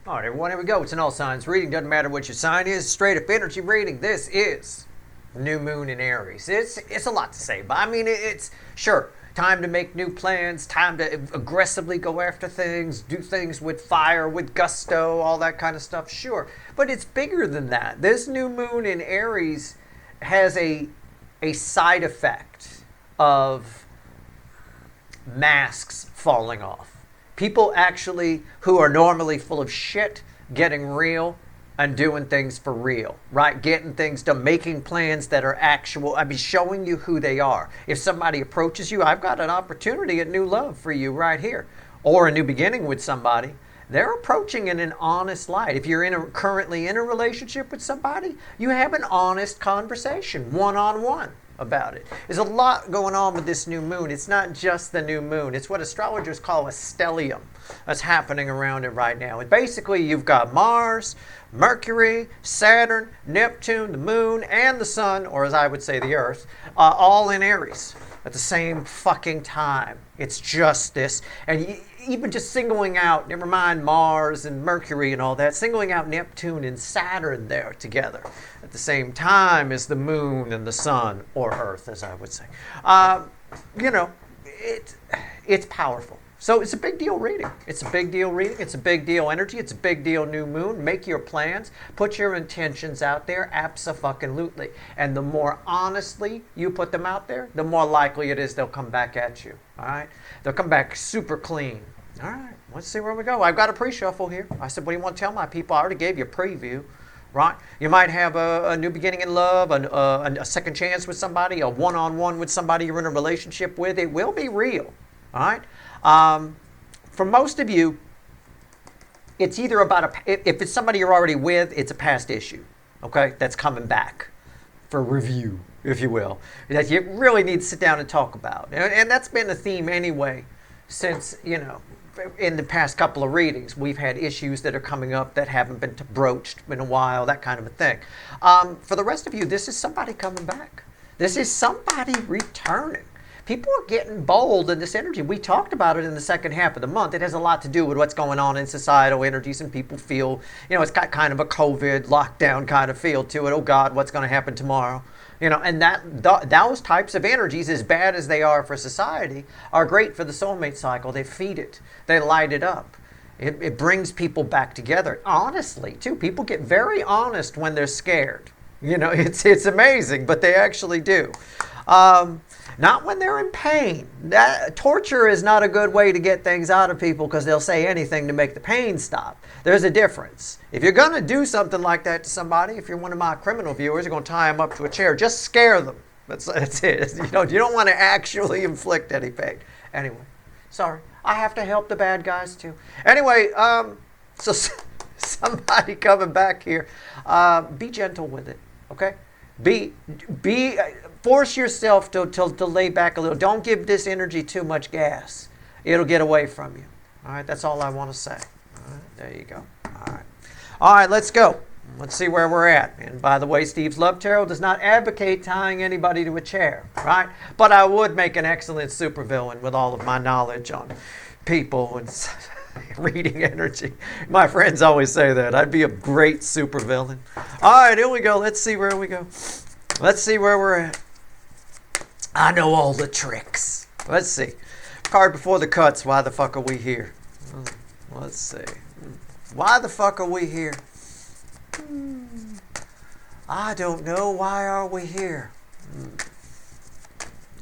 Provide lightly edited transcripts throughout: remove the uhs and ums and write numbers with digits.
All right, everyone, here we go. It's an all signs reading. Doesn't matter what your sign is. Straight up energy reading. This is new moon in Aries. It's a lot to say, but I mean, it's sure time to make new plans, time to aggressively go after things, do things with fire, with gusto, all that kind of stuff. Sure, but it's bigger than that. This new moon in Aries has a side effect of masks falling off. People actually who are normally full of shit getting real and doing things for real, right? Getting things done, making plans that are actual. I mean, showing you who they are. If somebody approaches you, I've got an opportunity at new love for you right here, or a new beginning with somebody. They're approaching in an honest light. If you're currently in a relationship with somebody, you have an honest conversation, one-on-one about it. There's a lot going on with this new moon. It's not just the new moon. It's what astrologers call a stellium that's happening around it right now. And basically, you've got Mars, Mercury, Saturn, Neptune, the moon, and the sun, or as I would say, the earth, all in Aries at the same fucking time. It's just this. And even just singling out, never mind Mars and Mercury and all that, singling out Neptune and Saturn there together at the same time as the moon and the sun, or earth, as I would say. It's powerful. So it's a big deal reading. It's a big deal reading. It's a big deal energy. It's a big deal new moon. Make your plans. Put your intentions out there. Abso-fucking-lutely. And the more honestly you put them out there, the more likely it is they'll come back at you. All right? They'll come back super clean. All right. Let's see where we go. I've got a pre-shuffle here. I said, what do you want to tell my people? I already gave you a preview. Right? You might have a new beginning in love, a second chance with somebody, a one-on-one with somebody you're in a relationship with. It will be real. All right? For most of you, it's either about if it's somebody you're already with, it's a past issue, okay, that's coming back for review, if you will, that you really need to sit down and talk about. And that's been a theme anyway since, in the past couple of readings. We've had issues that are coming up that haven't been broached in a while, that kind of a thing. For the rest of you, this is somebody coming back. This is somebody returning. People are getting bold in this energy. We talked about it in the second half of the month. It has a lot to do with what's going on in societal energies, and people feel, it's got kind of a COVID lockdown kind of feel to it. Oh God, what's going to happen tomorrow? And those types of energies, as bad as they are for society, are great for the soulmate cycle. They feed it. They light it up. It brings people back together. Honestly, too, people get very honest when they're scared. It's amazing, but they actually do. Not when they're in pain. Torture is not a good way to get things out of people because they'll say anything to make the pain stop. There's a difference. If you're going to do something like that to somebody, if you're one of my criminal viewers, you're going to tie them up to a chair. Just scare them. That's it. You don't want to actually inflict any pain. Anyway, sorry. I have to help the bad guys too. Anyway, so somebody coming back here, be gentle with it, okay? Force yourself to lay back a little. Don't give this energy too much gas. It'll get away from you. All right, that's all I want to say. All right, there you go. All right, let's go. Let's see where we're at. And by the way, Steve's Love Tarot does not advocate tying anybody to a chair, right? But I would make an excellent supervillain with all of my knowledge on people and reading energy. My friends always say that. I'd be a great supervillain. All right, here we go. Let's see where we go. Let's see where we're at. I know all the tricks. Let's see. Card before the cuts. Why the fuck are we here? Let's see. Why the fuck are we here? I don't know. Why are we here?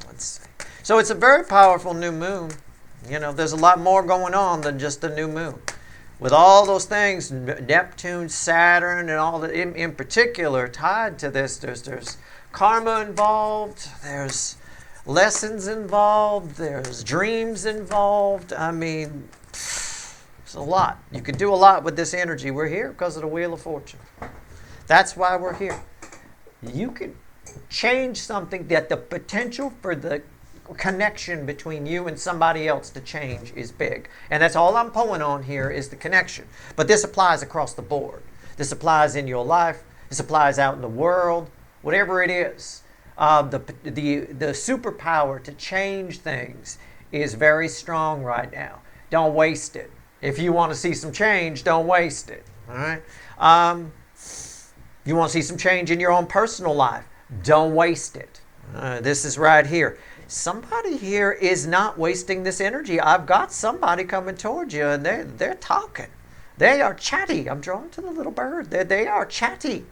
Let's see. So it's a very powerful new moon. There's a lot more going on than just the new moon. With all those things, Neptune, Saturn, and all that in particular tied to this, there's karma involved, there's lessons involved, there's dreams involved. I mean, it's a lot. You can do a lot with this energy. We're here because of the Wheel of Fortune. That's why we're here. You can change something that the potential for the connection between you and somebody else to change is big. And that's all I'm pulling on here is the connection. But this applies across the board. This applies in your life. This applies out in the world. Whatever it is. The superpower to change things is very strong right now. Don't waste it. If you want to see some change, don't waste it. All right. You want to see some change in your own personal life, don't waste it. This is right here. Somebody here is not wasting this energy. I've got somebody coming towards you, and they're talking. They are chatty. I'm drawn to the little bird. They are chatty.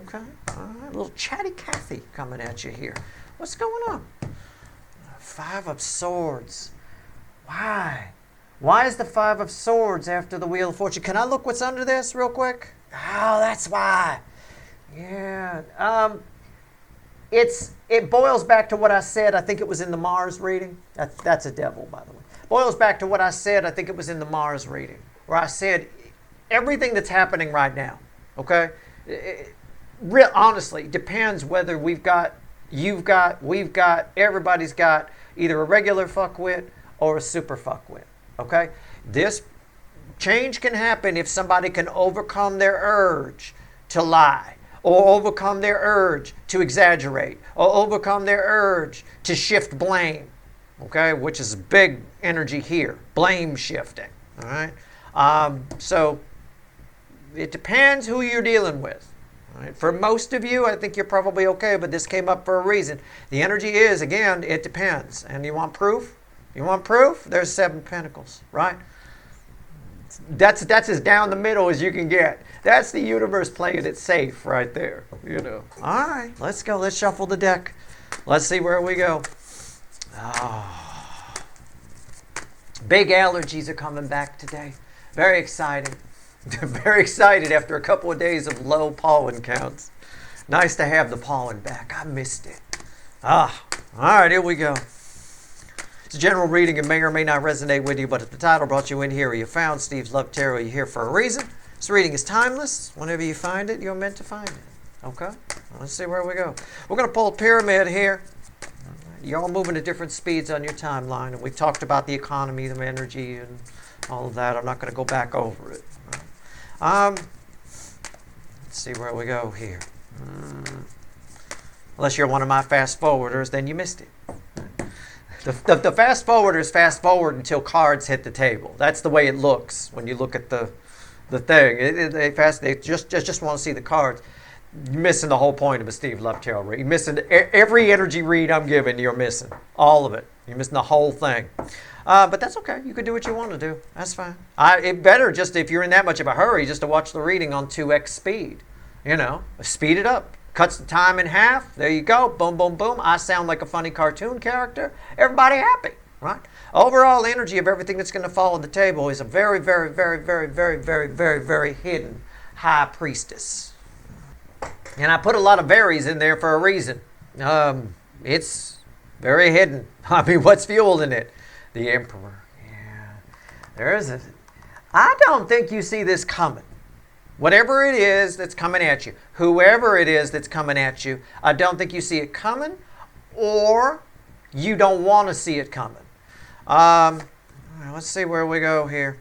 Okay. All right. Little chatty Cathy coming at you here. What's going on? 5 of Swords. Why? Why is the 5 of Swords after the Wheel of Fortune? Can I look what's under this real quick? Oh, that's why. Yeah. It boils back to what I said. I think it was in the Mars reading. That's a devil, by the way. Boils back to what I said. I think it was in the Mars reading, where I said everything that's happening right now. Okay. Honestly, depends whether we've got, everybody's got either a regular fuckwit or a super fuckwit. Okay. This change can happen if somebody can overcome their urge to lie, or overcome their urge to exaggerate, or overcome their urge to shift blame, okay, which is a big energy here, blame shifting, all right? So it depends who you're dealing with. All right? For most of you, I think you're probably okay, but this came up for a reason. The energy is, again, it depends. And you want proof? You want proof? There's 7 Pentacles, right? That's as down the middle as you can get. That's the universe playing it safe right there. All right, let's go. Let's shuffle the deck. Let's see where we go. Oh. Big allergies are coming back today. Very exciting. Very excited after a couple of days of low pollen counts. Nice to have the pollen back. I missed it. All right, here we go. It's a general reading. It may or may not resonate with you, but if the title brought you in here, or you found Steve's Love Tarot, you're here for a reason. This reading is timeless. Whenever you find it, you're meant to find it. Okay? Let's see where we go. We're going to pull a pyramid here. You're all moving at different speeds on your timeline, and we've talked about the economy, the energy, and all of that. I'm not going to go back over it. Let's see where we go here. Unless you're one of my fast forwarders, then you missed it. The fast forwarders fast forward until cards hit the table. That's the way it looks when you look at the thing. They just want to see the cards. You're missing the whole point of a Steve Love Tarot read. You're missing every energy read I'm giving. You're missing all of it. You're missing the whole thing. But that's okay. You can do what you want to do. That's fine. It better just, if you're in that much of a hurry, just to watch the reading on 2x speed. Speed it up. Cuts the time in half. There you go. Boom, boom, boom. I sound like a funny cartoon character. Everybody happy, right? Overall energy of everything that's going to fall on the table is a very, very, very, very, very, very, very, very hidden high priestess. And I put a lot of Aries in there for a reason. It's very hidden. I mean, what's fueling it? The Emperor. Yeah. I don't think you see this coming. Whatever it is that's coming at you, whoever it is that's coming at you, I don't think you see it coming, or you don't want to see it coming. Let's see where we go here.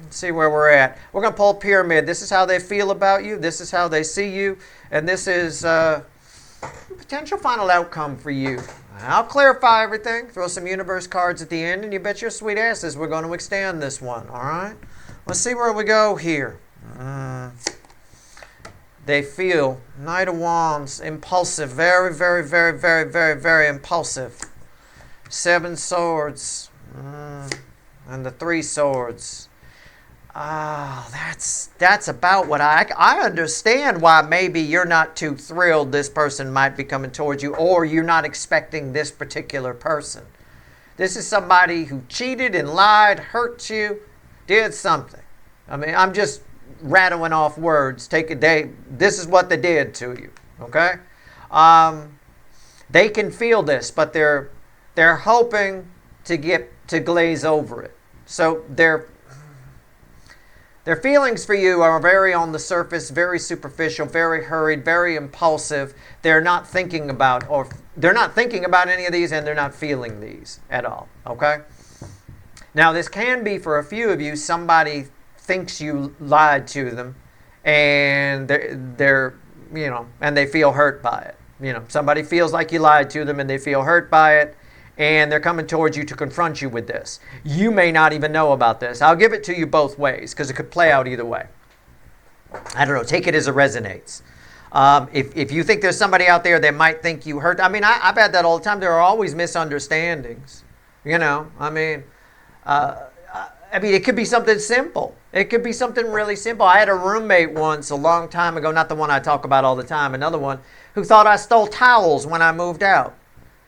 Let's see where we're at. We're going to pull a pyramid. This is how they feel about you. This is how they see you. And this is potential final outcome for you. I'll clarify everything. Throw some universe cards at the end, and you bet your sweet asses we're going to extend this one. All right? Let's see where we go here. They feel Knight of Wands, impulsive, very, very, very, very, very, very impulsive. 7 Swords, and the 3 Swords. That's about what I understand why maybe you're not too thrilled this person might be coming towards you, or you're not expecting this particular person. This is somebody who cheated and lied, hurt you, did something. I mean, I'm just rattling off words. This is what they did to you. Okay? They can feel this, but they're hoping to glaze over it. So their feelings for you are very on the surface, very superficial, very hurried, very impulsive. They're not thinking about any of these, and they're not feeling these at all. Okay? Now, this can be for a few of you, somebody thinks you lied to them, and they're and they feel hurt by it. Somebody feels like you lied to them, and they feel hurt by it, and they're coming towards you to confront you with this. You may not even know about this. I'll give it to you both ways because it could play out either way. I don't know. Take it as it resonates. If you think there's somebody out there that might think you hurt, I mean, I've had that all the time. There are always misunderstandings. You know, I mean, it could be something simple. It could be something really simple. I had a roommate once a long time ago, not the one I talk about all the time, another one, who thought I stole towels when I moved out.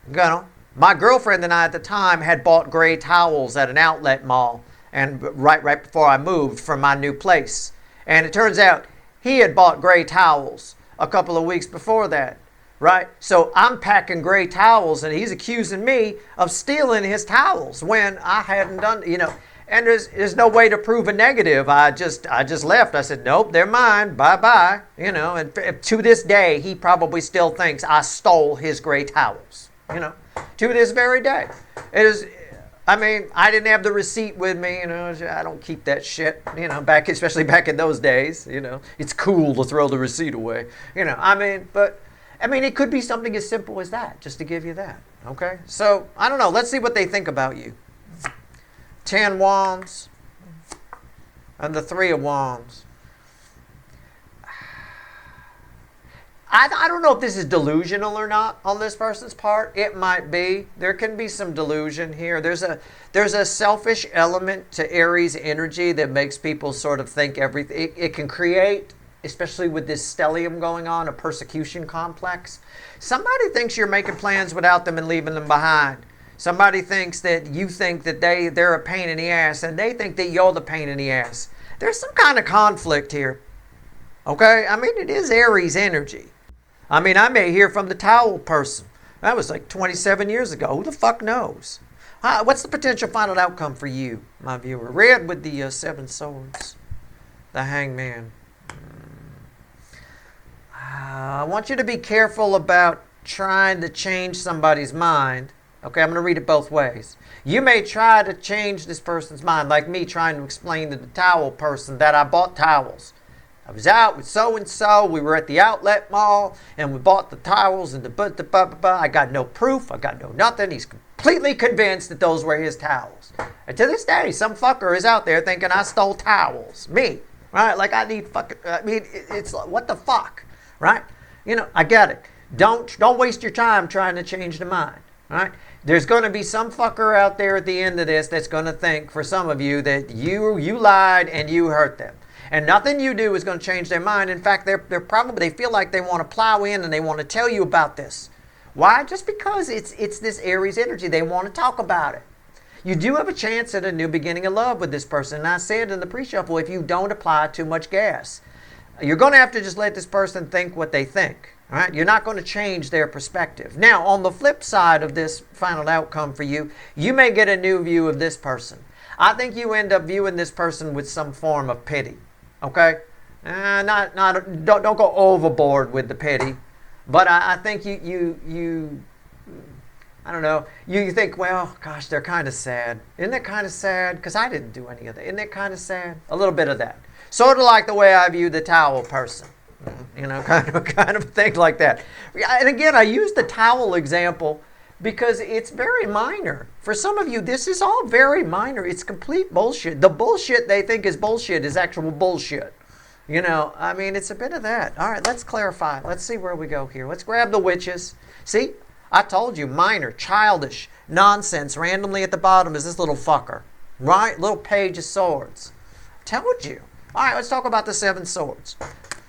You know, my girlfriend and I at the time had bought gray towels at an outlet mall, and right before I moved from my new place. And it turns out he had bought gray towels a couple of weeks before that, right? So I'm packing gray towels, and he's accusing me of stealing his towels when I hadn't done, you know. And there's no way to prove a negative. I just left. I said, nope, they're mine. Bye-bye. You know, and to this day, he probably still thinks I stole his gray towels. You know, to this very day. It is, I mean, I didn't have the receipt with me. You know, I don't keep that shit. You know, especially back in those days. You know, it's cool to throw the receipt away. You know, it could be something as simple as that, just to give you that. Okay? So, I don't know. Let's see what they think about you. 10 wands and the 3 of wands. I don't know if this is delusional or not on this person's part. It might be. There can be some delusion here. There's a selfish element to Aries energy that makes people sort of think everything. It can create, especially with this stellium going on, a persecution complex. Somebody thinks you're making plans without them and leaving them behind. Somebody thinks that you think that they're a pain in the ass, and they think that you're the pain in the ass. There's some kind of conflict here. Okay? I mean, it is Aries energy. I mean, I may hear from the towel person. That was like 27 years ago. Who the fuck knows? What's the potential final outcome for you, my viewer? Red with the 7 swords. The hangman. I want you to be careful about trying to change somebody's mind. Okay, I'm going to read it both ways. You may try to change this person's mind, like me trying to explain to the towel person that I bought towels. I was out with so-and-so, we were at the outlet mall, and we bought the towels, and I got no proof, I got no nothing. He's completely convinced that those were his towels. And to this day, some fucker is out there thinking I stole towels. Me, right? Like I need fucking, it's like, what the fuck, right? You know, I get it. Don't waste your time trying to change the mind, right? There's going to be some fucker out there at the end of this that's going to think, for some of you, that you lied and you hurt them. And nothing you do is going to change their mind. In fact, they feel like they want to plow in and they want to tell you about this. Why? Just because it's this Aries energy. They want to talk about it. You do have a chance at a new beginning of love with this person. And I said in the pre-shuffle, if you don't apply too much gas, you're going to have to just let this person think what they think. All right? You're not going to change their perspective. Now, on the flip side of this final outcome for you, you may get a new view of this person. I think you end up viewing this person with some form of pity. Okay? Don't go overboard with the pity. But I think you I don't know, you think, well, gosh, they're kind of sad. Isn't that kind of sad? Because I didn't do any of that. Isn't that kind of sad? A little bit of that. Sort of like the way I view the towel person. You know, kind of thing like that. And again, I use the towel example because it's very minor. For some of you, this is all very minor. It's complete bullshit. The bullshit they think is bullshit is actual bullshit. You know, I mean, it's a bit of that. All right, let's clarify. Let's see where we go here. Let's grab the witches. See, I told you, minor, childish, nonsense. Randomly at the bottom is this little fucker. Right? Little page of swords. Told you. All right, let's talk about the 7 swords.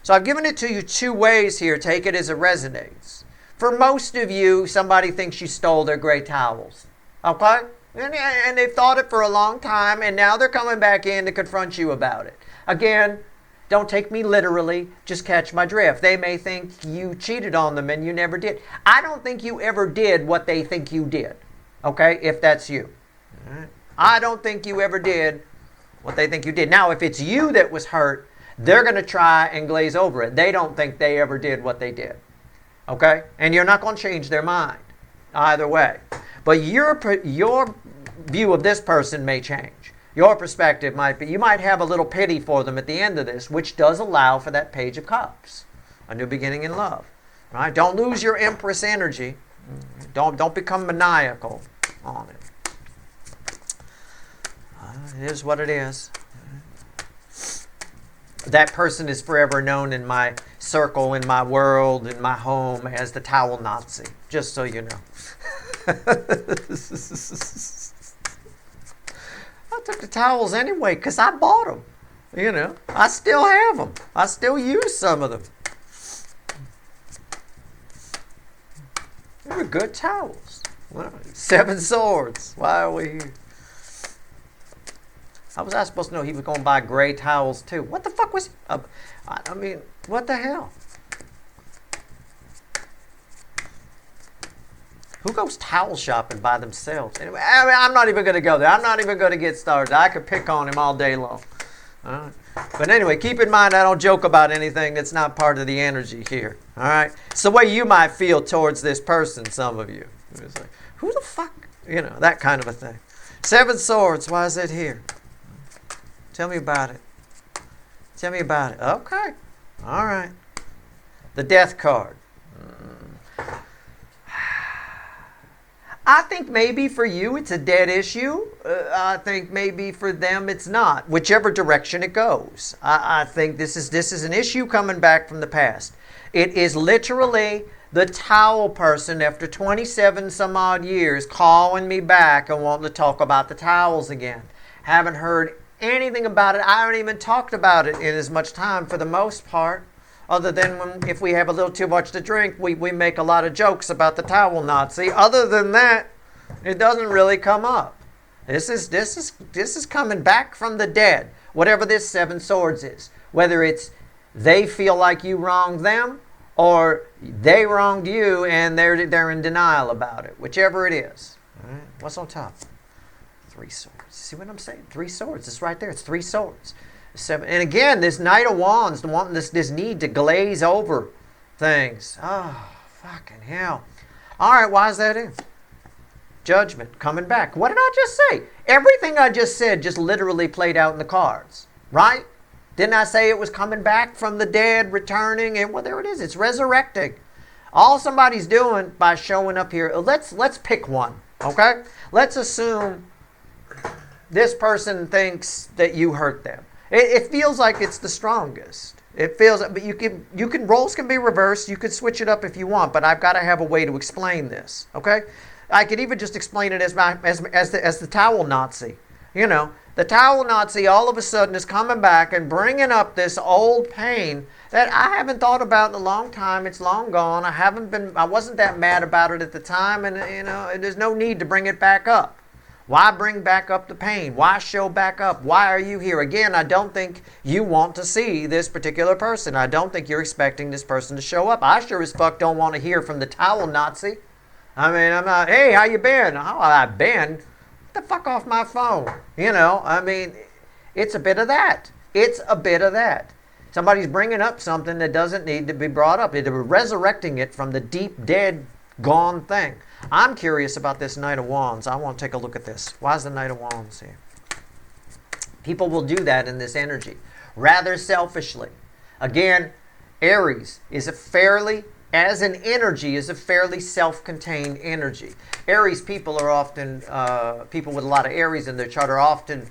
So I've given it to you 2 ways here. Take it as it resonates. For most of you, somebody thinks you stole their gray towels. Okay? And they've thought it for a long time, and now they're coming back in to confront you about it. Again, don't take me literally. Just catch my drift. They may think you cheated on them and you never did. I don't think you ever did what they think you did. Okay? If that's you. All right? I don't think you ever did what they think you did. Now, if it's you that was hurt, they're going to try and glaze over it. They don't think they ever did what they did. Okay? And you're not going to change their mind either way. But your view of this person may change. Your perspective might be, you might have a little pity for them at the end of this, which does allow for that Page of Cups. A new beginning in love. Right? Don't lose your Empress energy. Don't become maniacal. on it. It is what it is. That person is forever known in my circle, in my world, in my home as the towel Nazi, just so you know. I took the towels anyway because I bought them. You know, I still have them. I still use some of them. They were good towels. Well, 7 swords. Why are we here? How was I supposed to know he was going to buy gray towels too? What the fuck was... I mean, what the hell? Who goes towel shopping by themselves? Anyway, I'm not even going to go there. I'm not even going to get started. I could pick on him all day long. All right. But anyway, keep in mind I don't joke about anything that's not part of the energy here. All right? It's the way you might feel towards this person, some of you. It's like, who the fuck? You know, that kind of a thing. 7 swords, why is it here? Tell me about it. Tell me about it. Okay. All right. The death card. I think maybe for you it's a dead issue. I think maybe for them it's not. Whichever direction it goes. I think this is an issue coming back from the past. It is literally the towel person after 27 some odd years calling me back and wanting to talk about the towels again. Haven't heard anything about it. I haven't even talked about it in as much time for the most part. Other than if we have a little too much to drink, we make a lot of jokes about the towel Nazi. Other than that, it doesn't really come up. This is coming back from the dead. Whatever this 7 swords is, whether it's they feel like you wronged them, or they wronged you and they're in denial about it. Whichever it is. All right. What's on top? 3 swords. See what I'm saying? 3 swords. It's right there. It's 3 swords. 7. And again, this Knight of Wands, this need to glaze over things. Oh, fucking hell. All right, why is that in? Judgment, coming back. What did I just say? Everything I just said just literally played out in the cards, right? Didn't I say it was coming back from the dead, returning? And well, there it is. It's resurrecting. All somebody's doing by showing up here, let's pick one, okay? Let's assume this person thinks that you hurt them. It feels like it's the strongest. It feels, but you can roles can be reversed. You could switch it up if you want, but I've got to have a way to explain this. Okay, I could even just explain it as the towel Nazi. You know, the towel Nazi all of a sudden is coming back and bringing up this old pain that I haven't thought about in a long time. It's long gone. I wasn't that mad about it at the time, and you know, there's no need to bring it back up. Why bring back up the pain? Why show back up? Why are you here? Again, I don't think you want to see this particular person. I don't think you're expecting this person to show up. I sure as fuck don't want to hear from the towel Nazi. I mean, I'm not, hey, how you been? How I've been? Get the fuck off my phone. You know, I mean, it's a bit of that. It's a bit of that. Somebody's bringing up something that doesn't need to be brought up. They're resurrecting it from the deep, dead, gone thing. I'm curious about this Knight of Wands. I want to take a look at this. Why is the Knight of Wands here? People will do that in this energy, rather selfishly. Again, Aries is as an energy, is a fairly self-contained energy. Aries people are often, people with a lot of Aries in their chart are often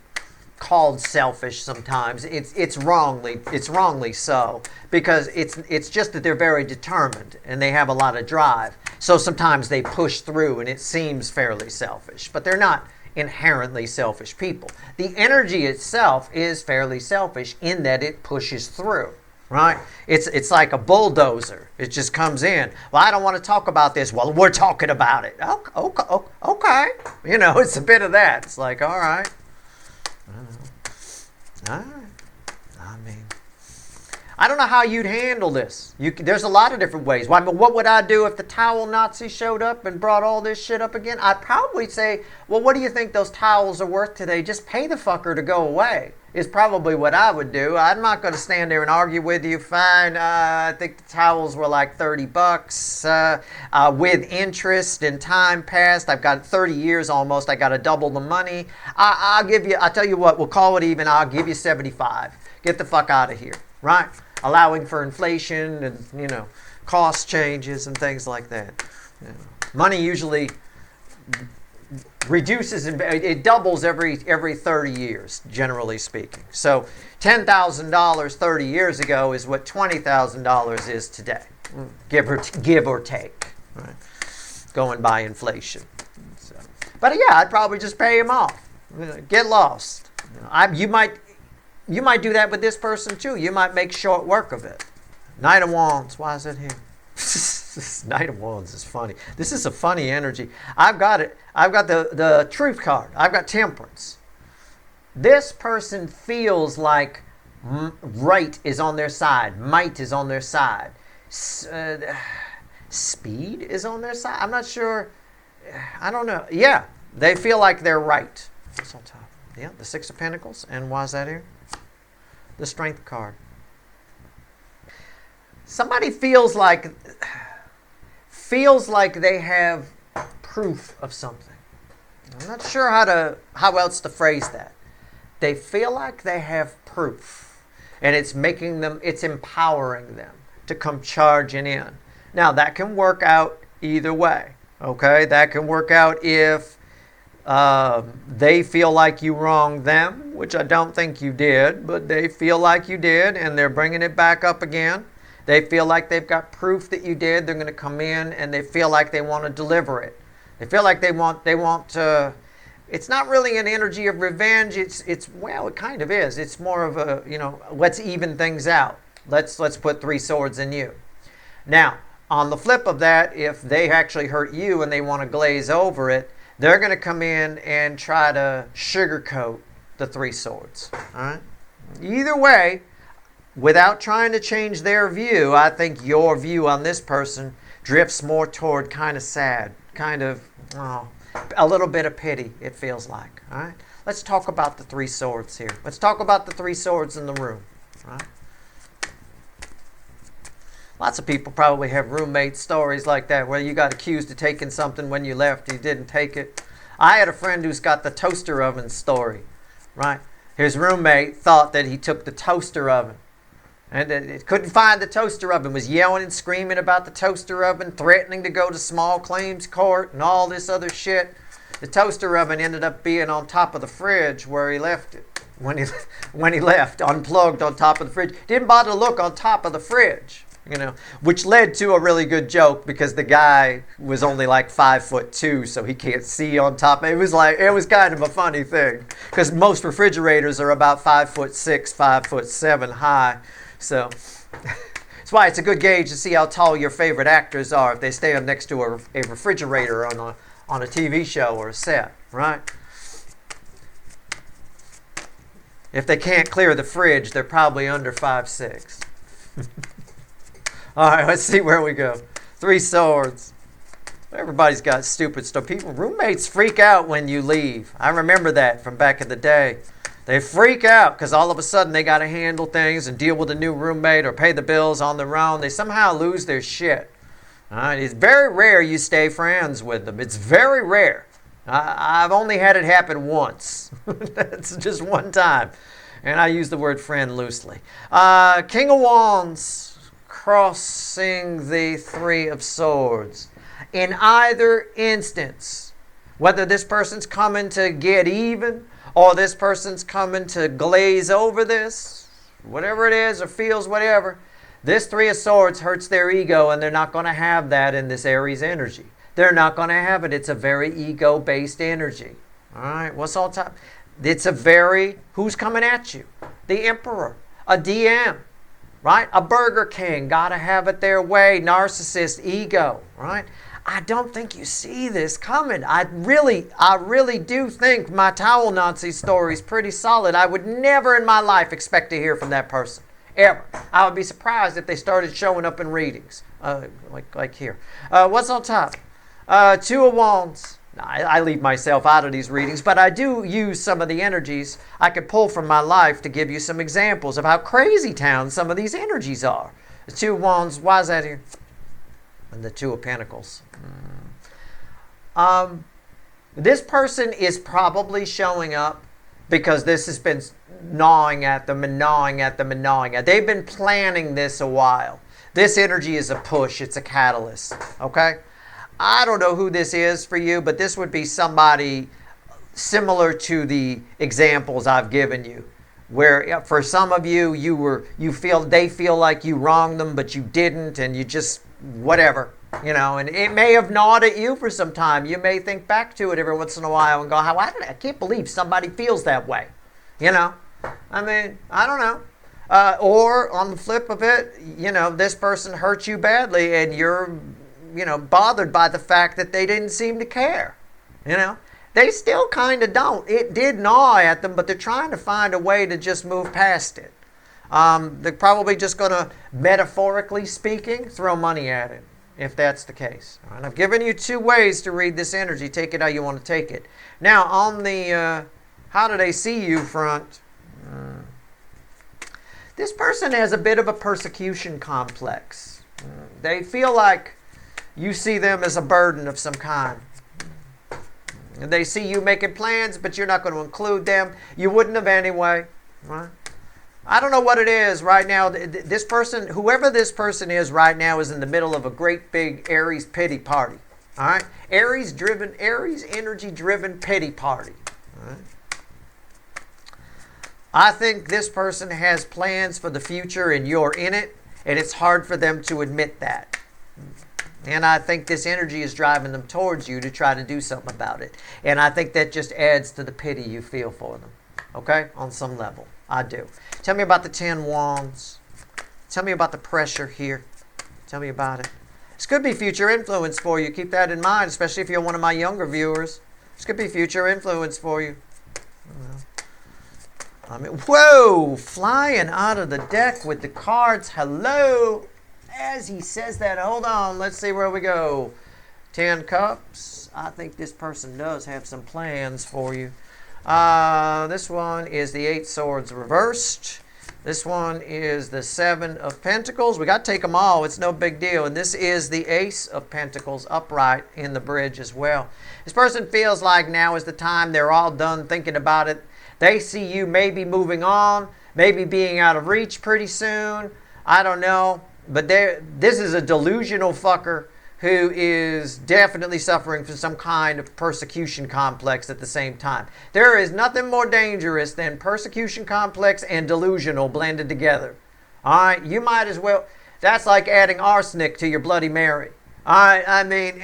called selfish sometimes. It's wrongly so, because it's just that they're very determined and they have a lot of drive. So sometimes they push through and it seems fairly selfish, but they're not inherently selfish people. The energy itself is fairly selfish in that it pushes through, right? It's like a bulldozer. It just comes in. Well, I don't want to talk about this. Well, we're talking about it. Okay. You know, it's a bit of that. It's like, all right. All right. I mean, I don't know how you'd handle this. There's a lot of different ways. Well, I mean, what would I do if the towel Nazi showed up and brought all this shit up again? I'd probably say, well, what do you think those towels are worth today? Just pay the fucker to go away is probably what I would do. I'm not going to stand there and argue with you. Fine, I think the towels were like $30 with interest and time passed. I've got 30 years almost. I got to double the money. I'll tell you what, we'll call it even. I'll give you 75. Get the fuck out of here, right? Allowing for inflation and, you know, cost changes and things like that. You know, money usually reduces, it doubles every 30 years, generally speaking. So $10,000 30 years ago is what $20,000 is today, give or take, right? Going by inflation. So, but yeah, I'd probably just pay him off. Get lost. You might do that with this person too. You might make short work of it. Knight of Wands. Why is it here? This Knight of Wands is funny. This is a funny energy. I've got it. I've got the Truth card. I've got Temperance. This person feels like right is on their side. Might is on their side. Speed is on their side. I'm not sure. I don't know. Yeah, they feel like they're right. What's on top? Yeah, the Six of Pentacles. And why is that here? The Strength card. Somebody feels like they have proof of something. I'm not sure how else to phrase that. They feel like they have proof, and it's empowering them to come charging in. Now that can work out either way. Okay, that can work out if they feel like you wronged them, which I don't think you did, but they feel like you did, and they're bringing it back up again. They feel like they've got proof that you did. They're going to come in and they feel like they want to deliver it. They feel like they want to. It's not really an energy of revenge. Well, it kind of is. It's more of a, let's even things out. Let's put three swords in you. Now, on the flip of that, if they actually hurt you and they want to glaze over it, they're going to come in and try to sugarcoat the three swords. All right? Either way, without trying to change their view, I think your view on this person drifts more toward kind of sad, kind of, a little bit of pity, it feels like. All right? Let's talk about the three swords here. Let's talk about the three swords in the room. All right? Lots of people probably have roommate stories like that where you got accused of taking something when you left, you didn't take it. I had a friend who's got the toaster oven story, right? His roommate thought that he took the toaster oven. And it couldn't find the toaster oven, was yelling and screaming about the toaster oven, threatening to go to small claims court and all this other shit. The toaster oven ended up being on top of the fridge where he left it. When he left, unplugged on top of the fridge. Didn't bother to look on top of the fridge, which led to a really good joke because the guy was only like 5'2", so he can't see on top. It was kind of a funny thing because most refrigerators are about 5'6", 5'7" high. So that's why it's a good gauge to see how tall your favorite actors are if they stand next to a refrigerator on a TV show or a set, right? If they can't clear the fridge, they're probably under 5'6". All right, let's see where we go. Three swords. Everybody's got stupid stuff. Roommates freak out when you leave. I remember that from back in the day. They freak out because all of a sudden they got to handle things and deal with a new roommate or pay the bills on their own. They somehow lose their shit. All right? It's very rare you stay friends with them. It's very rare. I've only had it happen once. That's just one time. And I use the word friend loosely. King of Wands crossing the Three of Swords. In either instance, whether this person's coming to get even or this person's coming to glaze over this, whatever it is, or feels whatever, this Three of Swords hurts their ego, and they're not going to have that in this Aries energy. They're not going to have it. It's a very ego-based energy. All right, what's all top? It's a very, who's coming at you? The Emperor, a DM, right? A Burger King, got to have it their way, narcissist, ego, right? I don't think you see this coming. I really do think my towel Nazi story is pretty solid. I would never in my life expect to hear from that person, ever. I would be surprised if they started showing up in readings, like here. What's on top? Two of Wands. I leave myself out of these readings, but I do use some of the energies I could pull from my life to give you some examples of how crazy town some of these energies are. The Two of Wands, why is that here? And the Two of Pentacles. This person is probably showing up because this has been gnawing at them and gnawing at them and gnawing at them. They've been planning this a while. This energy is a push. It's a catalyst. Okay? I don't know who this is for you, but this would be somebody similar to the examples I've given you, where for some of you, they feel like you wronged them, but you didn't, and you just whatever, and it may have gnawed at you for some time. You may think back to it every once in a while and go, I can't believe somebody feels that way, I mean, I don't know. Or on the flip of it, this person hurt you badly, and you're bothered by the fact that they didn't seem to care, They still kind of don't. It did gnaw at them, but they're trying to find a way to just move past it. They're probably just going to, metaphorically speaking, throw money at it, if that's the case. All right, I've given you 2 ways to read this energy. Take it how you want to take it. Now, on the how do they see you front, this person has a bit of a persecution complex. They feel like you see them as a burden of some kind. They see you making plans, but you're not going to include them. You wouldn't have anyway. Right? I don't know what it is right now. This person, whoever this person is right now, is in the middle of a great big Aries pity party. All right? Aries energy-driven pity party. All right? I think this person has plans for the future and you're in it, and it's hard for them to admit that. And I think this energy is driving them towards you to try to do something about it. And I think that just adds to the pity you feel for them. Okay? On some level. I do. Tell me about the 10 wands. Tell me about the pressure here. Tell me about it. This could be future influence for you. Keep that in mind, especially if you're one of my younger viewers. This could be future influence for you. I mean, whoa! Flying out of the deck with the cards. Hello! As he says that, hold on. Let's see where we go. 10 cups. I think this person does have some plans for you. This one is the 8 swords reversed. This one is the 7 of pentacles. We got to take them all. It's no big deal. And this is the ace of pentacles upright in the bridge as well. This person feels like now is the time. They're all done thinking about it. They see you maybe moving on, maybe being out of reach pretty soon. I don't know. But this is a delusional fucker who is definitely suffering from some kind of persecution complex at the same time. There is nothing more dangerous than persecution complex and delusional blended together. All right? You might as well. That's like adding arsenic to your Bloody Mary. All right? I mean,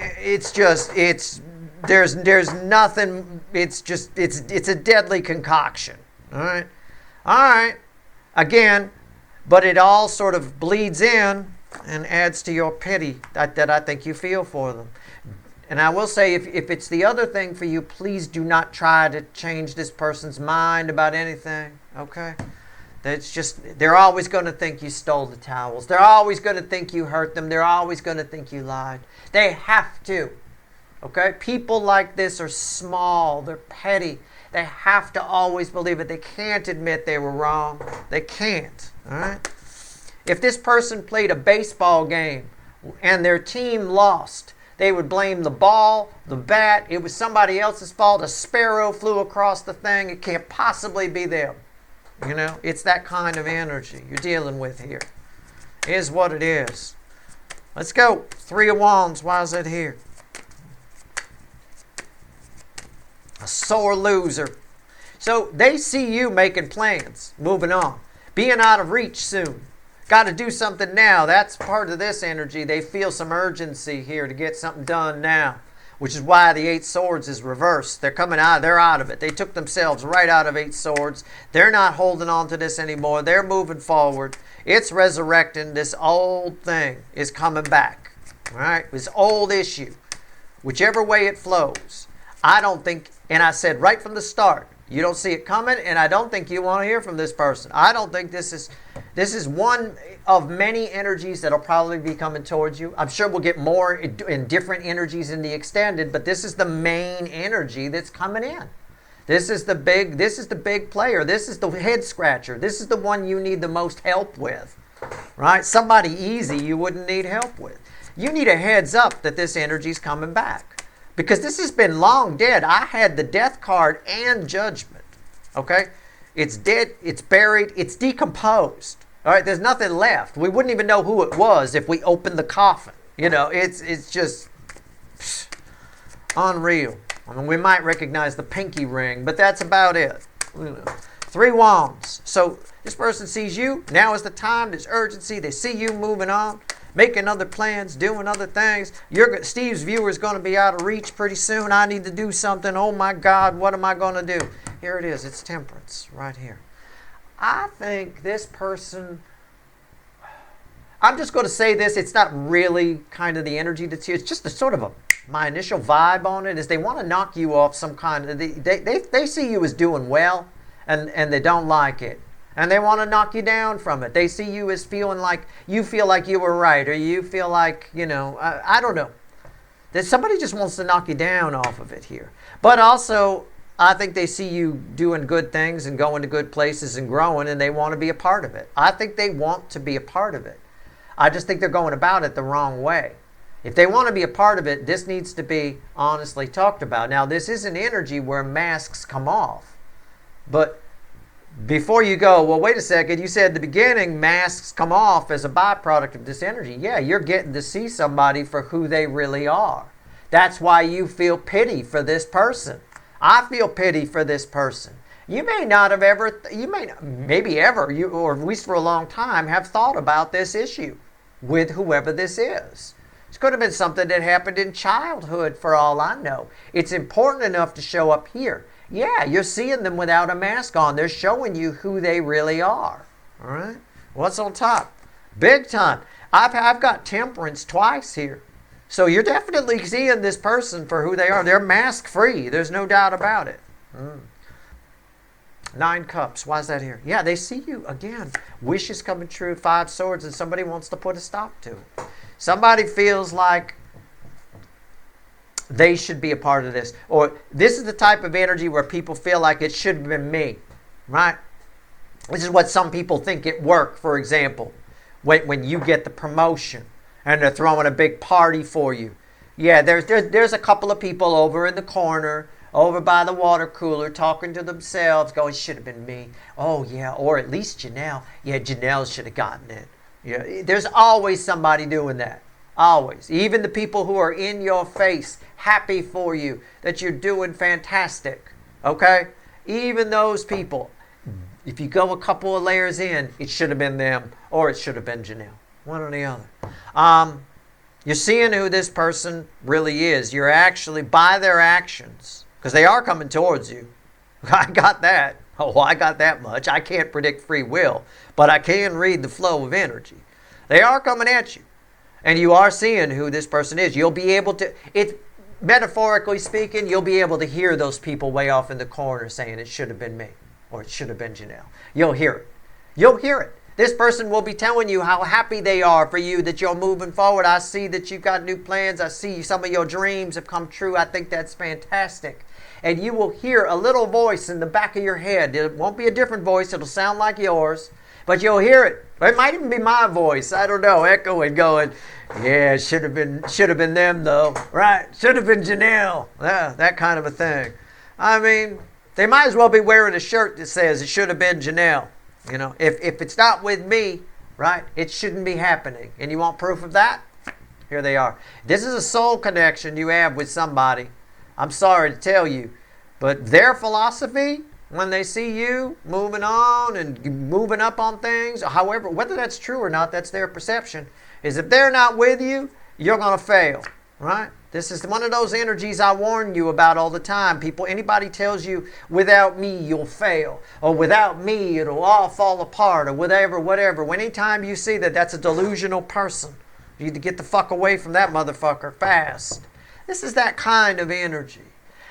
there's nothing. It's a deadly concoction. All right? All right. Again, but it all sort of bleeds in and adds to your pity that I think you feel for them. And I will say, if it's the other thing for you, please do not try to change this person's mind about anything, okay? That's just, they're always going to think you stole the towels. They're always going to think you hurt them. They're always going to think you lied. They have to, okay? People like this are small. They're petty. They have to always believe it. They can't admit they were wrong. They can't, all right? If this person played a baseball game and their team lost, they would blame the ball, the bat. It was somebody else's fault. A sparrow flew across the thing. It can't possibly be them. You know, it's that kind of energy you're dealing with here. Is what it is. Let's go. 3 of Wands. Why is that here? A sore loser. So they see you making plans, moving on, being out of reach soon. Got to do something now. That's part of this energy. They feel some urgency here to get something done now, which is why the 8 swords is reversed. They're coming out. They're out of it. They took themselves right out of 8 swords. They're not holding on to this anymore. They're moving forward. It's resurrecting. This old thing is coming back. All right? This old issue, whichever way it flows. I don't think, and I said right from the start, you don't see it coming, and I don't think you want to hear from this person. I don't think this is one of many energies that'll probably be coming towards you. I'm sure we'll get more in different energies in the extended, but this is the main energy that's coming in. This is the big player. This is the head scratcher. This is the one you need the most help with. Right? Somebody easy you wouldn't need help with. You need a heads up that this energy's coming back. Because this has been long dead. I had the death card and judgment. Okay? It's dead, it's buried, it's decomposed. All right, there's nothing left. We wouldn't even know who it was if we opened the coffin. You know, it's just Unreal. I mean, we might recognize the pinky ring, but that's about it. 3 wands. So this person sees you. Now is the time. There's urgency. They see you moving on, making other plans, doing other things. Steve's viewer is going to be out of reach pretty soon. I need to do something. Oh my God, what am I going to do? Here it is. It's temperance right here. I think this person, I'm just going to say this. It's not really kind of the energy that's here. It's just a sort of my initial vibe on it is they want to knock you off some kind of, they see you as doing well. And they don't like it. And they want to knock you down from it. They see you as feeling like you feel like you were right, or you feel like, I don't know. That somebody just wants to knock you down off of it here. But also, I think they see you doing good things and going to good places and growing, and they want to be a part of it. I think they want to be a part of it. I just think they're going about it the wrong way. If they want to be a part of it, this needs to be honestly talked about. Now, this is an energy where masks come off. But before you go, well, wait a second, you said at the beginning masks come off as a byproduct of this energy. Yeah, you're getting to see somebody for who they really are. That's why you feel pity for this person. I feel pity for this person. You may not have ever, maybe ever, or at least for a long time, have thought about this issue with whoever this is. It could have been something that happened in childhood for all I know. It's important enough to show up here. Yeah, you're seeing them without a mask on. They're showing you who they really are. All right? What's on top? Big time. I've got temperance twice here. So you're definitely seeing this person for who they are. They're mask free. There's no doubt about it. 9 cups. Why is that here? Yeah, they see you. Again, wishes coming true. 5 swords, and somebody wants to put a stop to it. Somebody feels like they should be a part of this. Or this is the type of energy where people feel like it should have been me. Right? This is what some people think at work, for example. When you get the promotion and they're throwing a big party for you. Yeah, there's a couple of people over in the corner, over by the water cooler, talking to themselves, going, it should have been me. Oh, yeah, or at least Janelle. Yeah, Janelle should have gotten it. Yeah, there's always somebody doing that. Always. Even the people who are in your face, happy for you, that you're doing fantastic. Okay? Even those people, if you go a couple of layers in, it should have been them or it should have been Janelle. One or the other. You're seeing who this person really is. You're actually, by their actions, because they are coming towards you. I got that. Oh, I got that much. I can't predict free will, but I can read the flow of energy. They are coming at you. And you are seeing who this person is. You'll be able to, metaphorically speaking, you'll be able to hear those people way off in the corner saying it should have been me or it should have been Janelle. You'll hear it. You'll hear it. This person will be telling you how happy they are for you, that you're moving forward. I see that you've got new plans. I see some of your dreams have come true. I think that's fantastic. And you will hear a little voice in the back of your head. It won't be a different voice. It'll sound like yours. But you'll hear it. It might even be my voice. I don't know, echoing, going, yeah, should have been them though. Right? Should have been Janelle. Yeah, that kind of a thing. I mean, they might as well be wearing a shirt that says it should have been Janelle. You know, if it's not with me, right, it shouldn't be happening. And you want proof of that? Here they are. This is a soul connection you have with somebody. I'm sorry to tell you, but their philosophy, when they see you moving on and moving up on things, however, whether that's true or not, that's their perception, is if they're not with you, you're going to fail, right? This is one of those energies I warn you about all the time. People, anybody tells you, without me, you'll fail. Or without me, it'll all fall apart. Or whatever. Anytime you see that, that's a delusional person. You need to get the fuck away from that motherfucker fast. This is that kind of energy.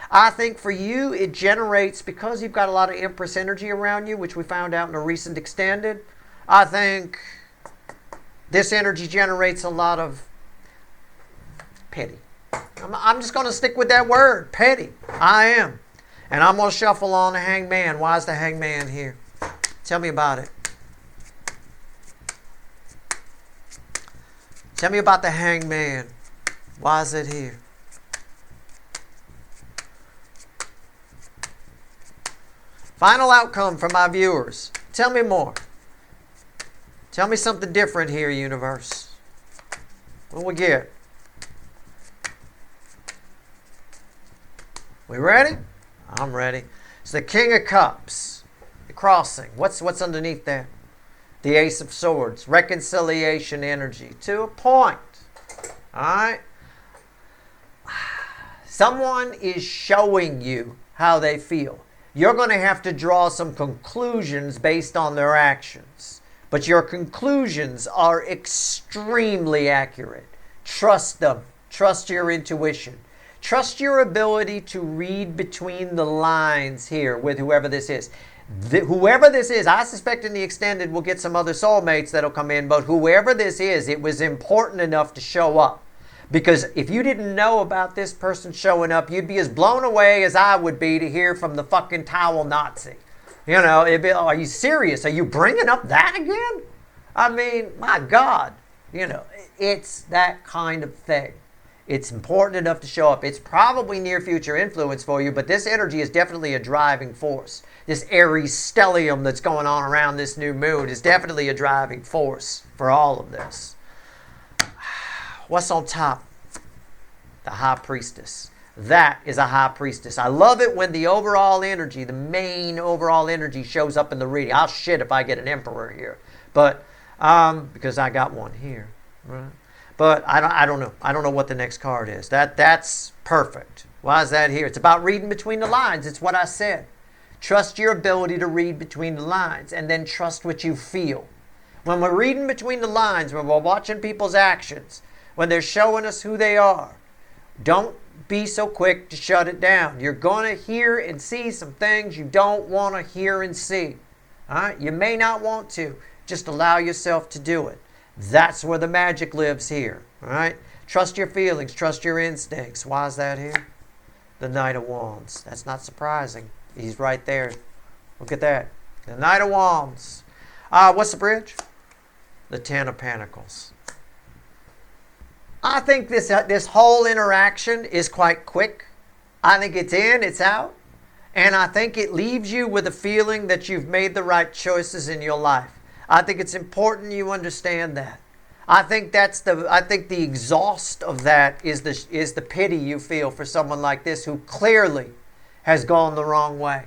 I think for you, it generates, because you've got a lot of Empress energy around you, which we found out in a recent extended, I think this energy generates a lot of pity. I'm just going to stick with that word, petty. I am. And I'm going to shuffle on the Hangman. Why is the Hangman here? Tell me about it. Tell me about the Hangman. Why is it here? Final outcome for my viewers. Tell me more. Tell me something different here, universe. What do we get? We ready? I'm ready. It's the King of Cups. The crossing. What's underneath that? The Ace of Swords. Reconciliation energy. To a point. All right? Someone is showing you how they feel. You're going to have to draw some conclusions based on their actions. But your conclusions are extremely accurate. Trust them. Trust your intuition. Trust your ability to read between the lines here with whoever this is. Whoever this is, I suspect in the extended we'll get some other soulmates that'll come in, but whoever this is, it was important enough to show up. Because if you didn't know about this person showing up, you'd be as blown away as I would be to hear from the fucking towel Nazi. You know, it'd be, are you serious? Are you bringing up that again? I mean, my God. You know, it's that kind of thing. It's important enough to show up. It's probably near future influence for you, but this energy is definitely a driving force. This Aries stellium that's going on around this new moon is definitely a driving force for all of this. What's on top? The High Priestess. That is a High Priestess. I love it when the overall energy, the main overall energy shows up in the reading. I'll shit if I get an Emperor here. But, because I got one here. Right? But I don't know. I don't know what the next card is. That's perfect. Why is that here? It's about reading between the lines. It's what I said. Trust your ability to read between the lines, and then trust what you feel. When we're reading between the lines, when we're watching people's actions, when they're showing us who they are, don't be so quick to shut it down. You're going to hear and see some things you don't want to hear and see. All right? You may not want to. Just allow yourself to do it. That's where the magic lives here. All right? Trust your feelings. Trust your instincts. Why is that here? The Knight of Wands. That's not surprising. He's right there. Look at that. The Knight of Wands. What's the bridge? The Ten of Pentacles. I think this whole interaction is quite quick. I think it's in, it's out. And I think it leaves you with a feeling that you've made the right choices in your life. I think it's important you understand that. I think the exhaust of that is the pity you feel for someone like this who clearly has gone the wrong way,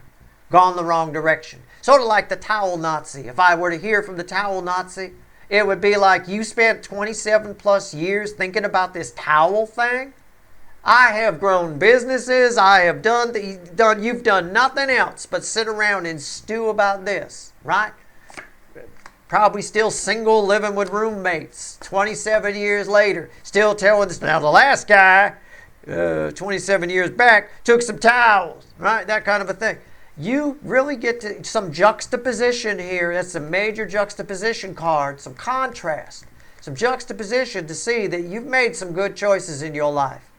gone the wrong direction. Sort of like the towel Nazi. If I were to hear from the towel Nazi, it would be like, you spent 27 plus years thinking about this towel thing. I have grown businesses. I have you've done nothing else but sit around and stew about this, right? Probably still single, living with roommates 27 years later, still telling this. Now the last guy, 27 years back, took some towels, right? That kind of a thing. You really get to some juxtaposition here. That's a major juxtaposition card, some contrast, some juxtaposition to see that you've made some good choices in your life.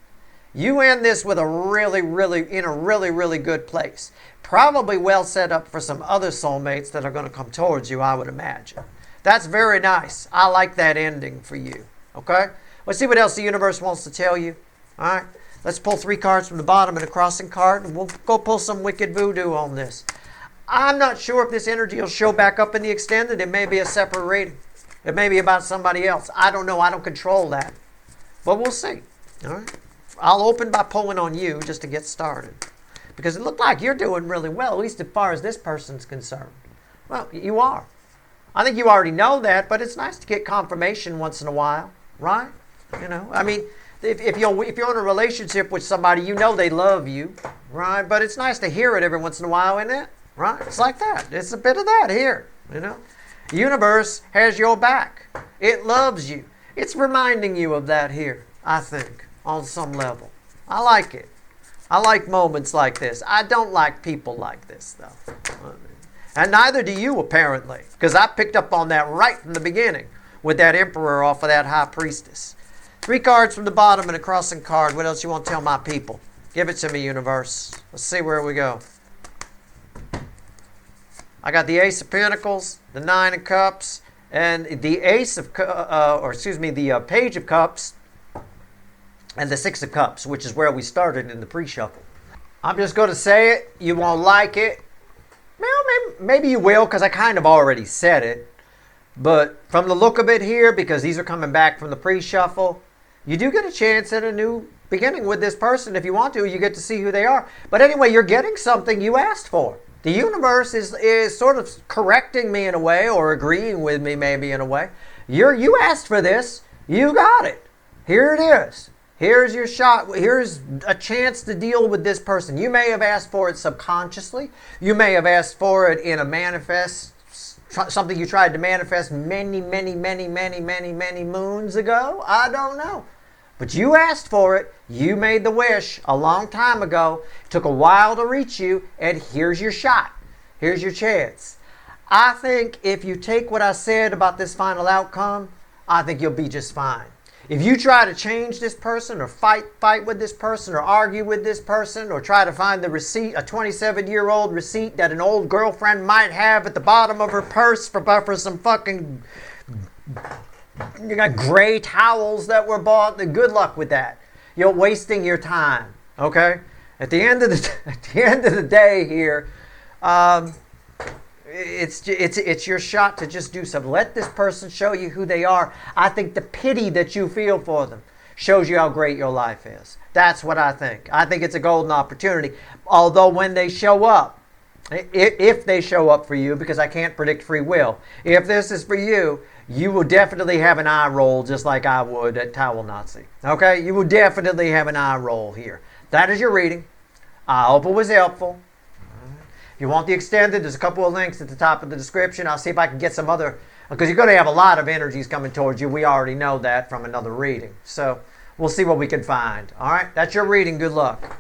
You end this with in a really good place. Probably well set up for some other soulmates that are going to come towards you, I would imagine. That's very nice. I like that ending for you. Okay? Let's see what else the universe wants to tell you. All right? Let's pull 3 cards from the bottom and a crossing card, and we'll go pull some wicked voodoo on this. I'm not sure if this energy will show back up in the extended. It may be a separate reading. It may be about somebody else. I don't know. I don't control that. But we'll see. All right? I'll open by pulling on you just to get started. Because it looked like you're doing really well, at least as far as this person's concerned. Well, you are. I think you already know that, but it's nice to get confirmation once in a while, right? You know, I mean, if you're in a relationship with somebody, you know they love you, right? But it's nice to hear it every once in a while, isn't it? Right? It's like that. It's a bit of that here, you know. The universe has your back. It loves you. It's reminding you of that here, I think, on some level. I like it. I like moments like this. I don't like people like this, though. And neither do you, apparently, because I picked up on that right from the beginning with that Emperor off of that High Priestess. 3 cards from the bottom and a crossing card. What else you want to tell my people? Give it to me, universe. Let's see where we go. I got the Ace of Pentacles, the 9 of Cups, and the the Page of Cups, and the 6 of Cups, which is where we started in the pre-shuffle. I'm just going to say it. You won't like it. Well, maybe you will, because I kind of already said it. But from the look of it here, because these are coming back from the pre-shuffle, you do get a chance at a new beginning with this person. If you want to, you get to see who they are. But anyway, you're getting something you asked for. The universe is sort of correcting me in a way, or agreeing with me maybe in a way. You asked for this. You got it. Here it is. Here's your shot. Here's a chance to deal with this person. You may have asked for it subconsciously. You may have asked for it in a manifest, something you tried to manifest many moons ago. I don't know. But you asked for it. You made the wish a long time ago. It took a while to reach you, and here's your shot. Here's your chance. I think if you take what I said about this final outcome, I think you'll be just fine. If you try to change this person, or fight with this person, or argue with this person, or try to find the receipt, a 27-year-old receipt that an old girlfriend might have at the bottom of her purse for some fucking gray towels that were bought, then good luck with that. You're wasting your time. Okay? At the end of the day here, it's your shot to just do something. Let this person show you who they are. I think the pity that you feel for them shows you how great your life is. That's what I think. I think it's a golden opportunity. Although when they show up, if they show up for you, because I can't predict free will, if this is for you, you will definitely have an eye roll just like I would at Towel Nazi. Okay? You will definitely have an eye roll here. That is your reading. I hope it was helpful. If you want the extended, there's a couple of links at the top of the description. I'll see if I can get some other, because you're going to have a lot of energies coming towards you. We already know that from another reading. So we'll see what we can find. All right? That's your reading. Good luck.